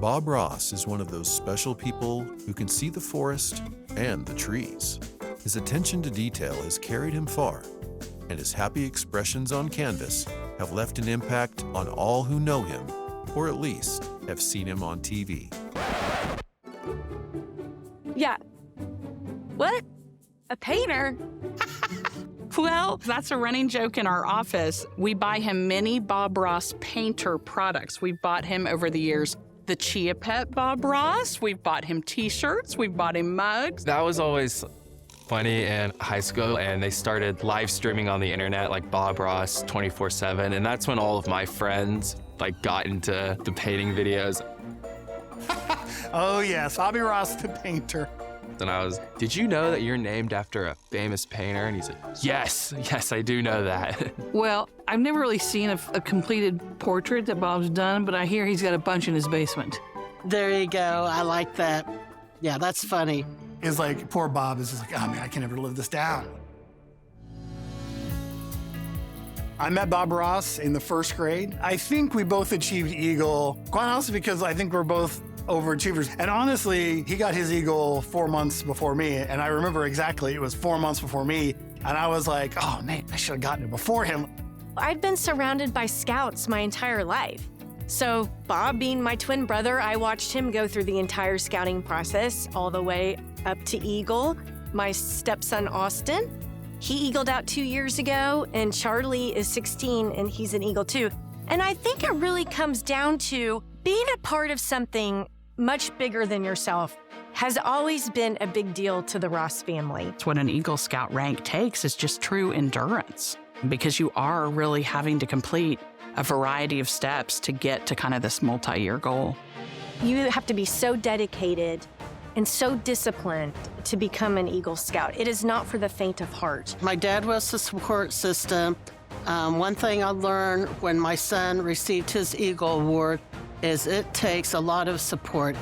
Bob Ross is one of those special people who can see the forest and the trees. His attention to detail has carried him far, and his happy expressions on canvas have left an impact on all who know him, or at least have seen him on TV. Yeah. What? A painter? Well, that's a running joke in our office. We buy him many Bob Ross painter products. We've bought him over the years the Chia Pet Bob Ross. We've bought him t-shirts. We've bought him mugs. That was always funny in high school, and they started live streaming on the internet like Bob Ross 24/7, and that's when all of my friends got into the painting videos. Oh yes, Bobby Ross the painter. And I was, did you know that you're named after a famous painter? And he said, yes, I do know that. Well, I've never really seen a completed portrait that Bob's done, but I hear he's got a bunch in his basement. There you go. I like that. Yeah, that's funny. Is like, poor Bob is just like, oh man, I can never live this down. I met Bob Ross in the first grade. I think we both achieved Eagle, quite honestly, because I think we're both overachievers. And honestly, he got his Eagle 4 months before me. And I remember exactly, it was 4 months before me. And I was like, oh man, I should have gotten it before him. I've been surrounded by scouts my entire life. So Bob being my twin brother, I watched him go through the entire scouting process all the way up to Eagle. My stepson, Austin, he Eagled out 2 years ago, and Charlie is 16 and he's an Eagle too. And I think it really comes down to being a part of something much bigger than yourself has always been a big deal to the Ross family. It's what an Eagle Scout rank takes is just true endurance, because you are really having to complete a variety of steps to get to kind of this multi-year goal. You have to be so dedicated and so disciplined to become an Eagle Scout. It is not for the faint of heart. My dad was the support system. One thing I learned when my son received his Eagle Award is it takes a lot of support.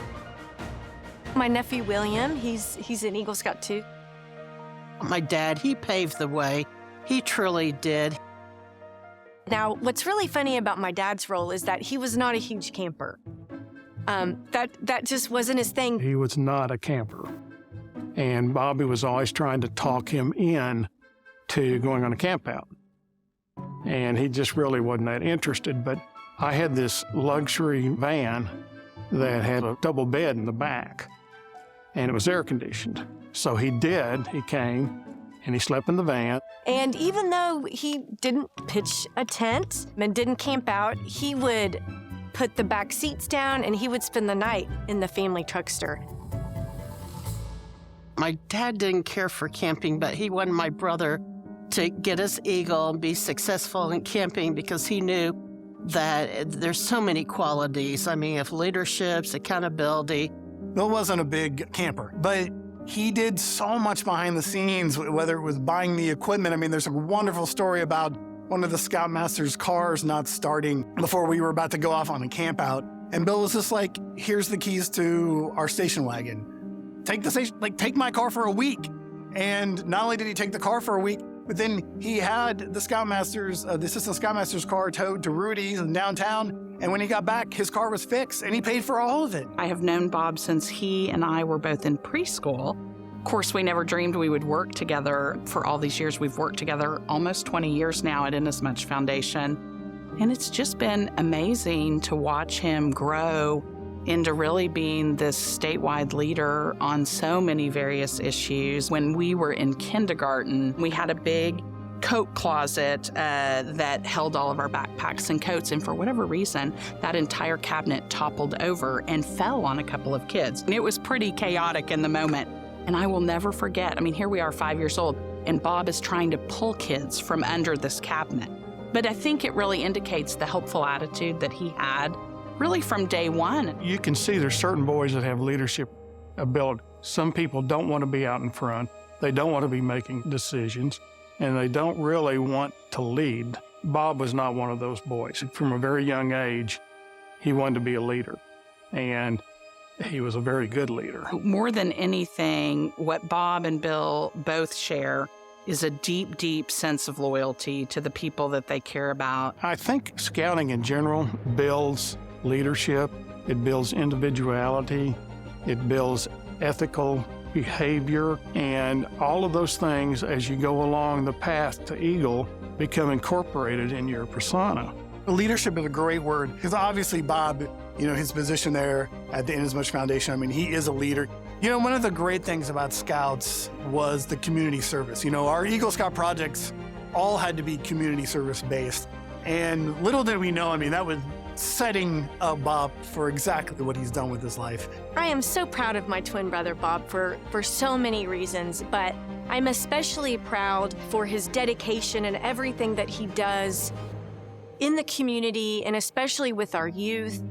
My nephew, William, he's an Eagle Scout too. My dad, he paved the way. He truly did. Now, what's really funny about my dad's role is that he was not a huge camper. That just wasn't his thing. He was not a camper. And Bobby was always trying to talk him in to going on a camp out. And he just really wasn't that interested. But I had this luxury van that had a double bed in the back, and it was air conditioned. So he came, and he slept in the van. And even though he didn't pitch a tent and didn't camp out, he would put the back seats down and he would spend the night in the family truckster. My dad didn't care for camping, but he wanted my brother to get his Eagle and be successful in camping because he knew that there's so many qualities. I mean, of leaderships, accountability. Bill wasn't a big camper, but he did so much behind the scenes, whether it was buying the equipment. I mean, there's a wonderful story about one of the Scoutmaster's cars not starting before we were about to go off on a camp out. And Bill was just like, here's the keys to our station wagon. Take my car for a week. And not only did he take the car for a week, but then he had the assistant Scoutmaster's car towed to Rudy's in downtown. And when he got back, his car was fixed and he paid for all of it. I have known Bob since he and I were both in preschool. Of course, we never dreamed we would work together for all these years. We've worked together almost 20 years now at Inasmuch Foundation. And it's just been amazing to watch him grow into really being this statewide leader on so many various issues. When we were in kindergarten, we had a big coat closet that held all of our backpacks and coats, and for whatever reason, that entire cabinet toppled over and fell on a couple of kids. And it was pretty chaotic in the moment. And I will never forget, I mean, here we are 5 years old, and Bob is trying to pull kids from under this cabinet. But I think it really indicates the helpful attitude that he had really from day one. You can see there's certain boys that have leadership ability. Some people don't want to be out in front. They don't want to be making decisions, and they don't really want to lead. Bob was not one of those boys. From a very young age, he wanted to be a leader, and he was a very good leader. More than anything, what Bob and Bill both share is a deep, deep sense of loyalty to the people that they care about. I think scouting in general builds leadership. It builds individuality. It builds ethical behavior. And all of those things, as you go along the path to Eagle, become incorporated in your persona. Leadership is a great word because obviously Bob, his position there at the Inasmuch Foundation, I mean, he is a leader. One of the great things about Scouts was the community service. Our Eagle Scout projects all had to be community service based. And little did we know, that was setting up Bob for exactly what he's done with his life. I am so proud of my twin brother, Bob, for so many reasons, but I'm especially proud for his dedication and everything that he does in the community and especially with our youth.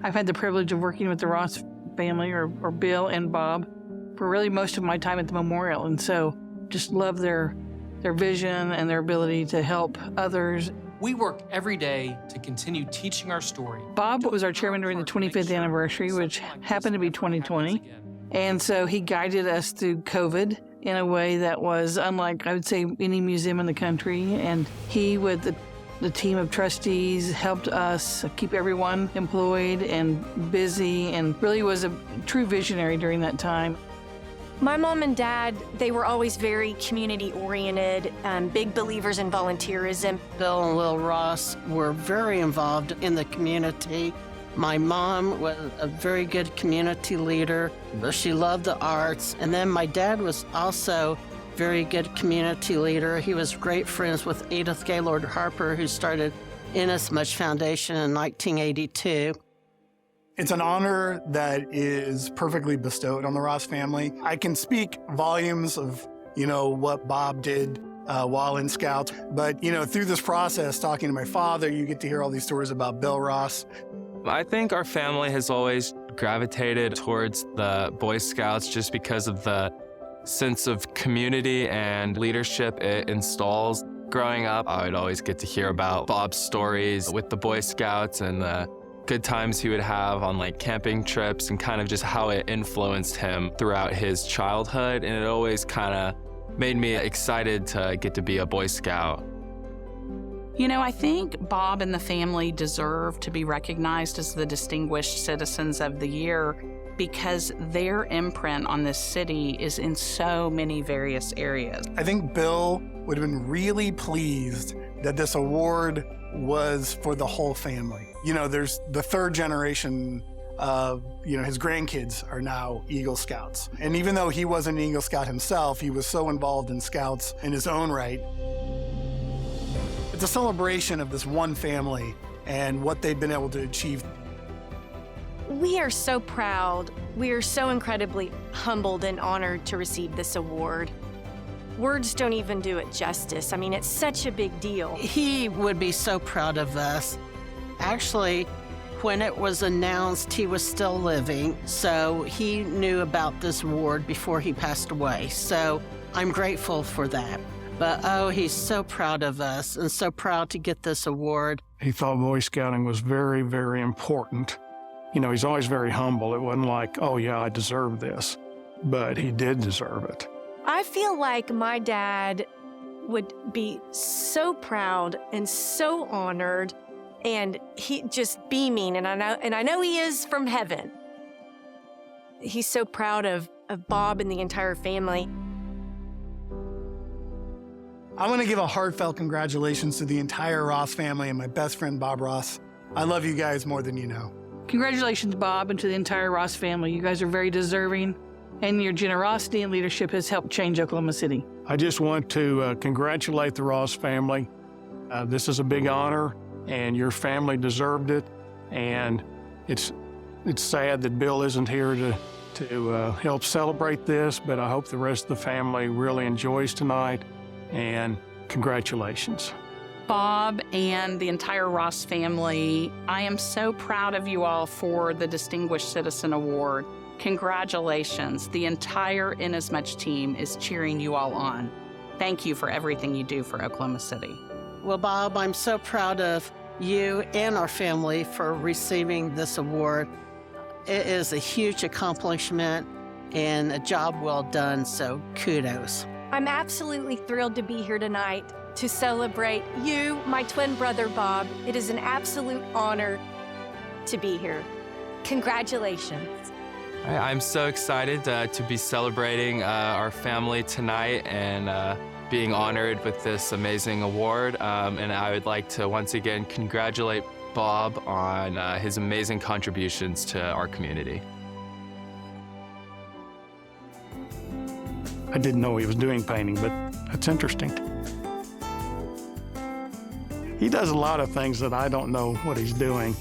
I've had the privilege of working with the Ross family or Bill and Bob for really most of my time at the memorial. And so just love their vision and their ability to help others. We work every day to continue teaching our story. Bob was our chairman during the 25th anniversary, which happened to be 2020. And so he guided us through COVID in a way that was unlike, I would say, any museum in the country. And he, with the team of trustees, helped us keep everyone employed and busy and really was a true visionary during that time. My mom and dad, they were always very community-oriented, big believers in volunteerism. Bill and Lil Ross were very involved in the community. My mom was a very good community leader. She loved the arts. And then my dad was also a very good community leader. He was great friends with Edith Gaylord Harper, who started Inasmuch Foundation in 1982. It's an honor that is perfectly bestowed on the Ross family. I can speak volumes of, what Bob did while in Scouts. But, through this process, talking to my father, you get to hear all these stories about Bill Ross. I think our family has always gravitated towards the Boy Scouts just because of the sense of community and leadership it installs. Growing up, I would always get to hear about Bob's stories with the Boy Scouts and the good times he would have on camping trips and kind of just how it influenced him throughout his childhood. And it always kind of made me excited to get to be a Boy Scout. I think Bob and the family deserve to be recognized as the Distinguished Citizens of the Year because their imprint on this city is in so many various areas. I think Bill would have been really pleased that this award was for the whole family. There's the third generation of, his grandkids are now Eagle Scouts. And even though he wasn't an Eagle Scout himself, he was so involved in Scouts in his own right. It's a celebration of this one family and what they've been able to achieve. We are so proud. We are so incredibly humbled and honored to receive this award. Words don't even do it justice. It's such a big deal. He would be so proud of us. Actually, when it was announced, he was still living, so he knew about this award before he passed away. So I'm grateful for that. But he's so proud of us and so proud to get this award. He thought Boy Scouting was very, very important. He's always very humble. It wasn't like, oh yeah, I deserve this, but he did deserve it. I feel like my dad would be so proud and so honored and he just beaming, and I know he is from heaven. He's so proud of Bob and the entire family. I want to give a heartfelt congratulations to the entire Ross family and my best friend, Bob Ross. I love you guys more than you know. Congratulations, Bob, and to the entire Ross family. You guys are very deserving, and your generosity and leadership has helped change Oklahoma City. I just want to congratulate the Ross family. This is a big honor, and your family deserved it. And it's sad that Bill isn't here to help celebrate this, but I hope the rest of the family really enjoys tonight. And congratulations. Bob and the entire Ross family, I am so proud of you all for the Distinguished Citizen Award. Congratulations. The entire Inasmuch team is cheering you all on. Thank you for everything you do for Oklahoma City. Well, Bob, I'm so proud of you and our family for receiving this award. It is a huge accomplishment and a job well done, so kudos. I'm absolutely thrilled to be here tonight to celebrate you, my twin brother, Bob. It is an absolute honor to be here. Congratulations. I'm so excited to be celebrating our family tonight and being honored with this amazing award. And I would like to once again congratulate Bob on his amazing contributions to our community. I didn't know he was doing painting, but that's interesting. He does a lot of things that I don't know what he's doing.